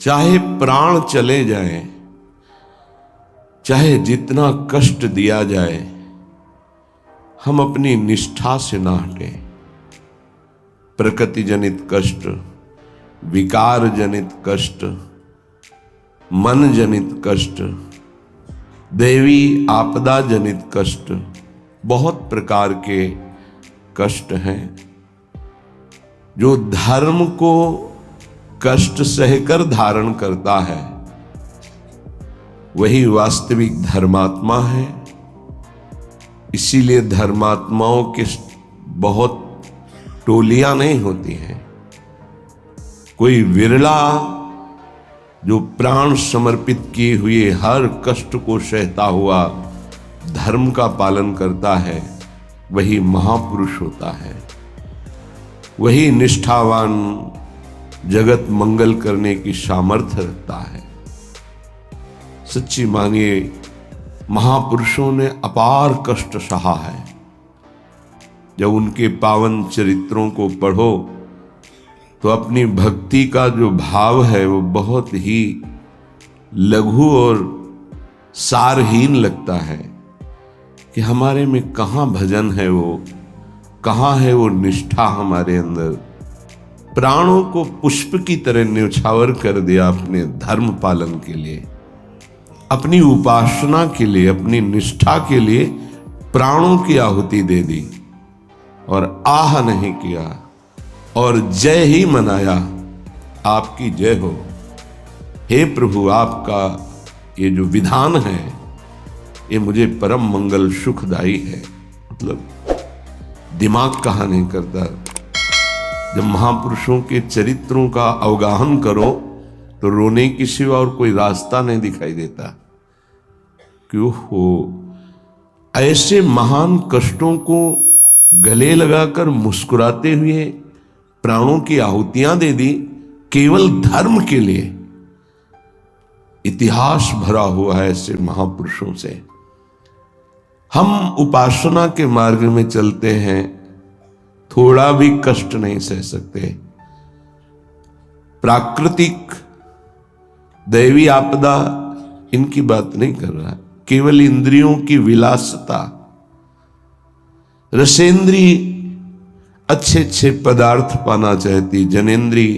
चाहे प्राण चले जाएं, चाहे जितना कष्ट दिया जाए, हम अपनी निष्ठा से ना हटें। प्रकृति जनित कष्ट, विकार जनित कष्ट, मन जनित कष्ट, दैवी आपदा जनित कष्ट, बहुत प्रकार के कष्ट हैं। जो धर्म को कष्ट सहकर धारण करता है वही वास्तविक धर्मात्मा है। इसीलिए धर्मात्माओं के बहुत टोलियां नहीं होती हैं। कोई विरला जो प्राण समर्पित किए हुए हर कष्ट को सहता हुआ धर्म का पालन करता है, वही महापुरुष होता है। वही निष्ठावान, जगत मंगल करने की सामर्थ्य रखता है। सच्ची मानिए, महापुरुषों ने अपार कष्ट सहा है। जब उनके पावन चरित्रों को पढ़ो तो अपनी भक्ति का जो भाव है वो बहुत ही लघु और सारहीन लगता है कि हमारे में कहाँ भजन है, वो कहाँ है वो निष्ठा हमारे अंदर। प्राणों को पुष्प की तरह न्यौछावर कर दिया अपने धर्म पालन के लिए, अपनी उपासना के लिए, अपनी निष्ठा के लिए प्राणों की आहुति दे दी और आह नहीं किया और जय ही मनाया। आपकी जय हो हे प्रभु, आपका ये जो विधान है ये मुझे परम मंगल सुखदायी है। मतलब दिमाग कहाँ नहीं करता। जब महापुरुषों के चरित्रों का अवगाहन करो तो रोने की सिवा और कोई रास्ता नहीं दिखाई देता। क्यों हो ऐसे महान कष्टों को गले लगाकर मुस्कुराते हुए प्राणों की आहुतियां दे दी केवल धर्म के लिए। इतिहास भरा हुआ है ऐसे महापुरुषों से। हम उपासना के मार्ग में चलते हैं, थोड़ा भी कष्ट नहीं सह सकते। प्राकृतिक दैवी आपदा इनकी बात नहीं कर रहा, केवल इंद्रियों की विलासता। रसेंद्री अच्छे अच्छे पदार्थ पाना चाहती, जनेन्द्री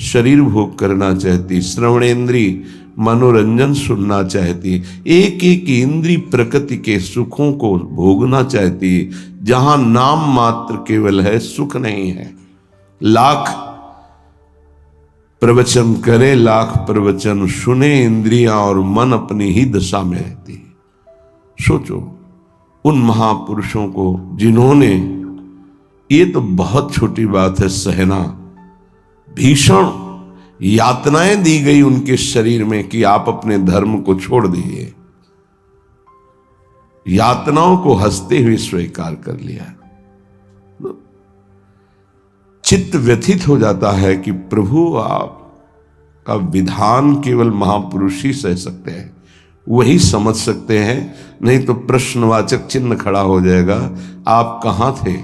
शरीर भोग करना चाहती, श्रवणेन्द्री मनोरंजन सुनना चाहती, एक एक इंद्री प्रकृति के सुखों को भोगना चाहती। जहां नाम मात्र केवल है, सुख नहीं है। लाख प्रवचन करे, लाख प्रवचन सुने, इंद्रियां और मन अपनी ही दशा में रहती है। सोचो उन महापुरुषों को जिन्होंने, ये तो बहुत छोटी बात है सहना, भीषण यातनाएं दी गई उनके शरीर में कि आप अपने धर्म को छोड़ दीजिए। यातनाओं को हंसते हुए स्वीकार कर लिया। चित्त व्यथित हो जाता है कि प्रभु आपका विधान केवल महापुरुष ही सह सकते हैं, वही समझ सकते हैं, नहीं तो प्रश्नवाचक चिन्ह खड़ा हो जाएगा। आप कहाँ थे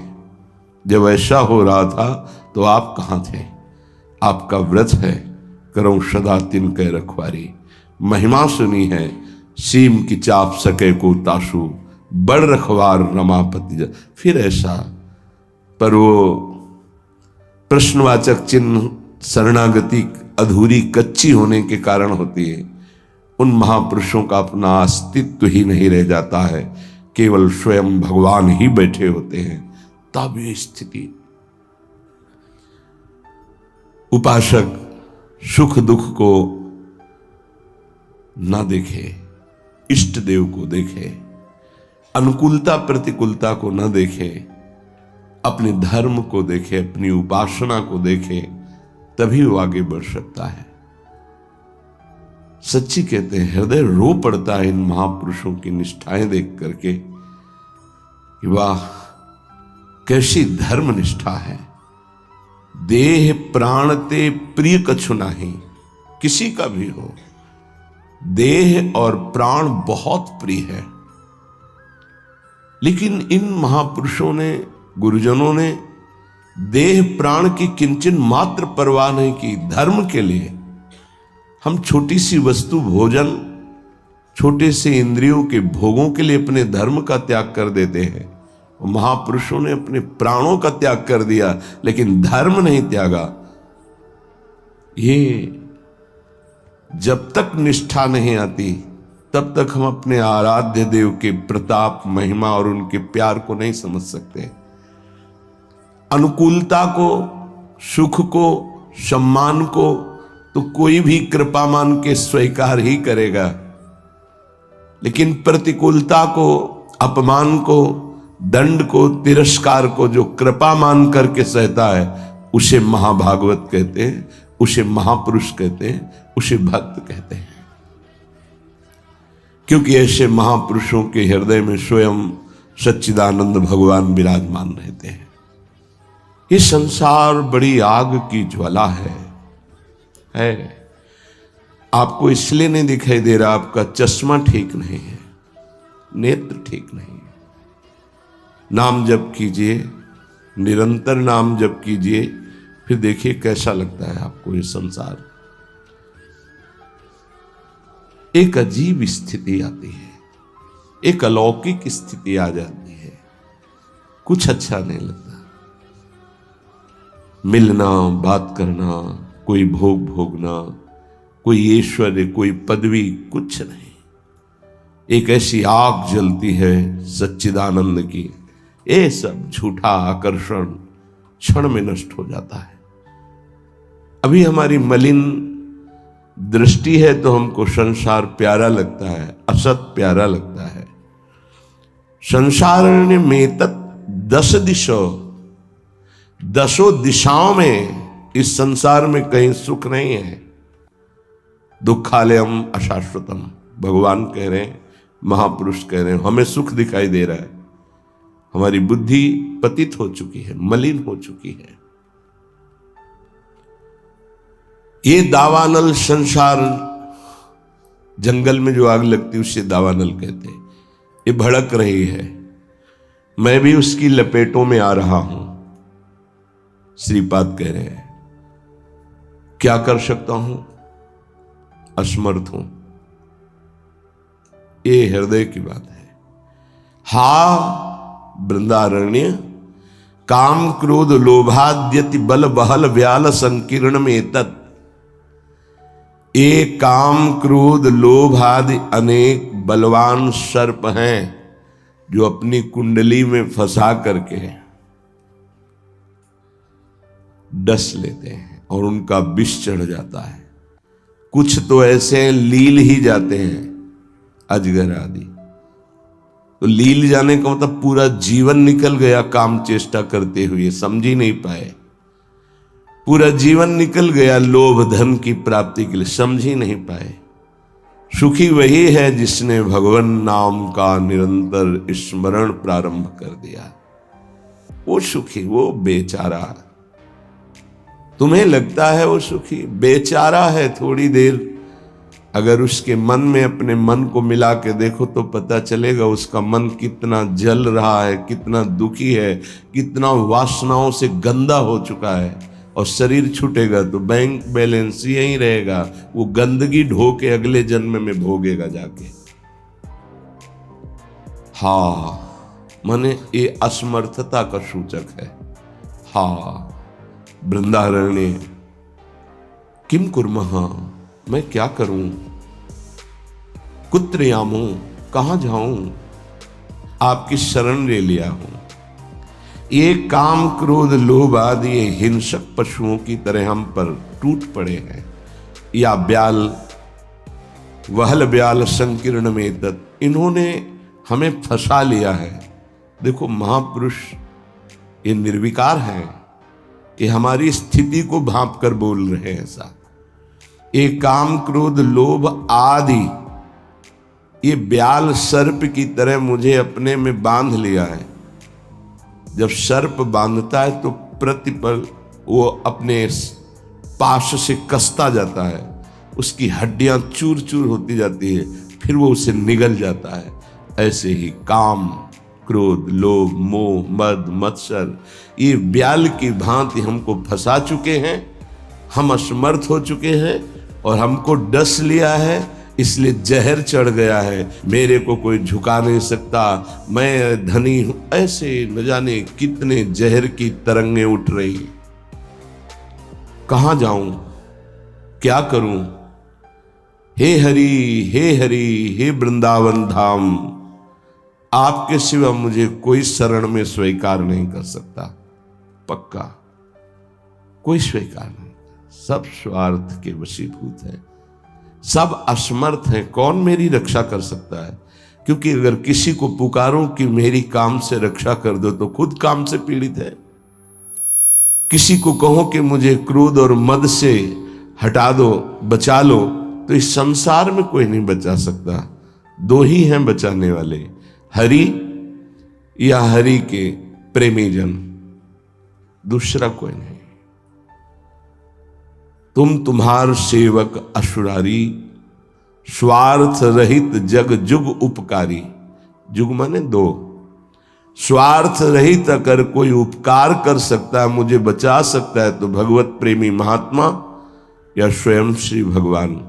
जब ऐसा हो रहा था? तो आप कहाँ थे? आपका व्रत है, करो सदा तिन कै रखवारी। महिमा सुनी है, सीम की चाप सके को ताशु, बड़ रखवार रमापति। फिर ऐसा, पर वो प्रश्नवाचक चिन्ह शरणागति अधूरी कच्ची होने के कारण होती है। उन महापुरुषों का अपना अस्तित्व ही नहीं रह जाता है, केवल स्वयं भगवान ही बैठे होते हैं। तब ये स्थिति, उपासक सुख दुख को ना देखे, इष्ट देव को देखे, अनुकूलता प्रतिकूलता को न देखे, अपने धर्म को देखे, अपनी उपासना को देखे, तभी वो आगे बढ़ सकता है। सच्ची कहते हैं, हृदय रो पड़ता है इन महापुरुषों की निष्ठाएं देख करके कि वाह कैसी धर्म निष्ठा है। देह प्राण ते प्रिय कछु नाही, किसी का भी हो, देह और प्राण बहुत प्रिय है। लेकिन इन महापुरुषों ने, गुरुजनों ने देह प्राण की किंचन मात्र परवाह नहीं की। धर्म के लिए हम छोटी सी वस्तु भोजन, छोटे से इंद्रियों के भोगों के लिए अपने धर्म का त्याग कर देते हैं। महापुरुषों ने अपने प्राणों का त्याग कर दिया, लेकिन धर्म नहीं त्यागा। ये जब तक निष्ठा नहीं आती तब तक हम अपने आराध्य देव के प्रताप, महिमा और उनके प्यार को नहीं समझ सकते। अनुकूलता को, सुख को, सम्मान को तो कोई भी कृपा मान के स्वीकार ही करेगा, लेकिन प्रतिकूलता को, अपमान को, दंड को, तिरस्कार को जो कृपा मान करके सहता है, उसे महाभागवत कहते हैं, उसे महापुरुष कहते हैं, उसे भक्त कहते हैं। क्योंकि ऐसे महापुरुषों के हृदय में स्वयं सच्चिदानंद भगवान विराजमान रहते हैं। ये संसार बड़ी आग की ज्वाला है। आपको इसलिए नहीं दिखाई दे रहा, आपका चश्मा ठीक नहीं है, नेत्र ठीक नहीं है। नाम जप कीजिए, निरंतर नाम जप कीजिए, फिर देखिए कैसा लगता है आपको ये संसार। एक अजीब स्थिति आती है, एक अलौकिक स्थिति आ जाती है, कुछ अच्छा नहीं लगता। मिलना, बात करना, कोई भोग भोगना, कोई ऐश्वर्य, कोई पदवी, कुछ नहीं। एक ऐसी आग जलती है सच्चिदानंद की, ये सब झूठा आकर्षण क्षण में नष्ट हो जाता है। अभी हमारी मलिन दृष्टि है तो हमको संसार प्यारा लगता है, असत प्यारा लगता है। संसार में तत् 10 दिशों, 10 दिशाओं में इस संसार में कहीं सुख नहीं है। दुखालयम अशाश्वतम, भगवान कह रहे हैं, महापुरुष कह रहे हैं, हमें सुख दिखाई दे रहा है। हमारी बुद्धि पतित हो चुकी है, मलिन हो चुकी है। ये दावानल संसार, जंगल में जो आग लगती है उसे दावानल कहते हैं। ये भड़क रही है, मैं भी उसकी लपेटों में आ रहा हूं। श्रीपाद कह रहे हैं, क्या कर सकता हूं, असमर्थ हूं। ये हृदय की बात है। हा वृंदारण्य, काम क्रोध लोभाद्यति बल बहल व्याल संकीर्ण में तत्। ये काम क्रोध लोभ आदि अनेक बलवान सर्प हैं जो अपनी कुंडली में फंसा करके डस लेते हैं और उनका विष चढ़ जाता है। कुछ तो ऐसे लील ही जाते हैं, अजगर आदि। तो लील जाने का मतलब पूरा जीवन निकल गया काम चेष्टा करते हुए, समझ ही नहीं पाए। पूरा जीवन निकल गया लोभ धन की प्राप्ति के लिए, समझ ही नहीं पाए। सुखी वही है जिसने भगवान नाम का निरंतर स्मरण प्रारंभ कर दिया। वो सुखी, वो बेचारा। तुम्हें लगता है वो सुखी, बेचारा है। थोड़ी देर अगर उसके मन में अपने मन को मिला के देखो तो पता चलेगा उसका मन कितना जल रहा है, कितना दुखी है, कितना वासनाओं से गंदा हो चुका है। और शरीर छूटेगा तो बैंक बैलेंस यही रहेगा, वो गंदगी ढो के अगले जन्म में भोगेगा जाके। माने ये असमर्थता का सूचक है। वृंदारण्य किम कुर्मः, मैं क्या करूं, कुत्र यामो, कहां जाऊं, आपकी शरण ले लिया हूं। ये काम क्रोध लोभ आदि ये हिंसक पशुओं की तरह हम पर टूट पड़े हैं। या ब्याल, वहल ब्याल संकीर्ण में तत्, इन्होंने हमें फंसा लिया है। देखो महापुरुष ये निर्विकार हैं, ये हमारी स्थिति को भांप कर बोल रहे हैं ऐसा। ये काम क्रोध लोभ आदि ये ब्याल सर्प की तरह मुझे अपने में बांध लिया है। जब सर्प बांधता है तो प्रतिपल वो अपने पाश से कसता जाता है, उसकी हड्डियां चूर चूर होती जाती है, फिर वो उसे निगल जाता है। ऐसे ही काम क्रोध लोभ मोह मद मत्सर ये ब्याल की भांति हमको फंसा चुके हैं। हम असमर्थ हो चुके हैं और हमको डस लिया है, इसलिए जहर चढ़ गया है, मेरे को कोई झुका नहीं सकता, मैं धनी हूं, ऐसे न जाने कितने जहर की तरंगें उठ रही। कहां जाऊं, क्या करूं? हे हरि, हे हरि, हे वृंदावन धाम, आपके सिवा मुझे कोई शरण में स्वीकार नहीं कर सकता। पक्का कोई स्वीकार नहीं, सब स्वार्थ के वशीभूत है, सब असमर्थ हैं। कौन मेरी रक्षा कर सकता है? क्योंकि अगर किसी को पुकारूं कि मेरी काम से रक्षा कर दो तो खुद काम से पीड़ित है। किसी को कहो कि मुझे क्रोध और मद से हटा दो, बचा लो, तो इस संसार में कोई नहीं बचा सकता। दो ही हैं बचाने वाले, हरि या हरि के प्रेमी जन, दूसरा कोई नहीं। तुम तुम्हार सेवक असुरारी, स्वार्थ रहित जग जुग उपकारी। जुग माने दो। स्वार्थ रहित अगर कोई उपकार कर सकता है, मुझे बचा सकता है, तो भगवत प्रेमी महात्मा या स्वयं श्री भगवान।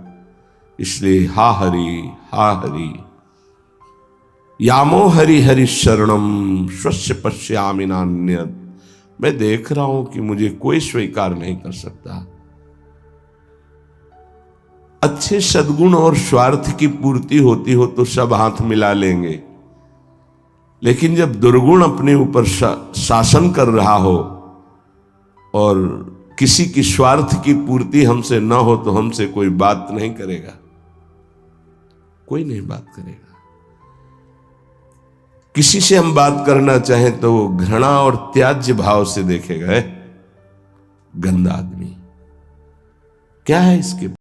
इसलिए हा हरि, हा हरि, यामो हरि हरि शरणम स्वस्य पश्यामि नान्यत्। मैं देख रहा हूं कि मुझे कोई स्वीकार नहीं कर सकता। अच्छे सद्गुण और स्वार्थ की पूर्ति होती हो तो सब हाथ मिला लेंगे, लेकिन जब दुर्गुण अपने ऊपर शासन कर रहा हो और किसी की स्वार्थ की पूर्ति हमसे न हो तो हमसे कोई बात नहीं करेगा, कोई नहीं बात करेगा। किसी से हम बात करना चाहें तो वो घृणा और त्याज्य भाव से देखेगा, है गंदा आदमी, क्या है इसके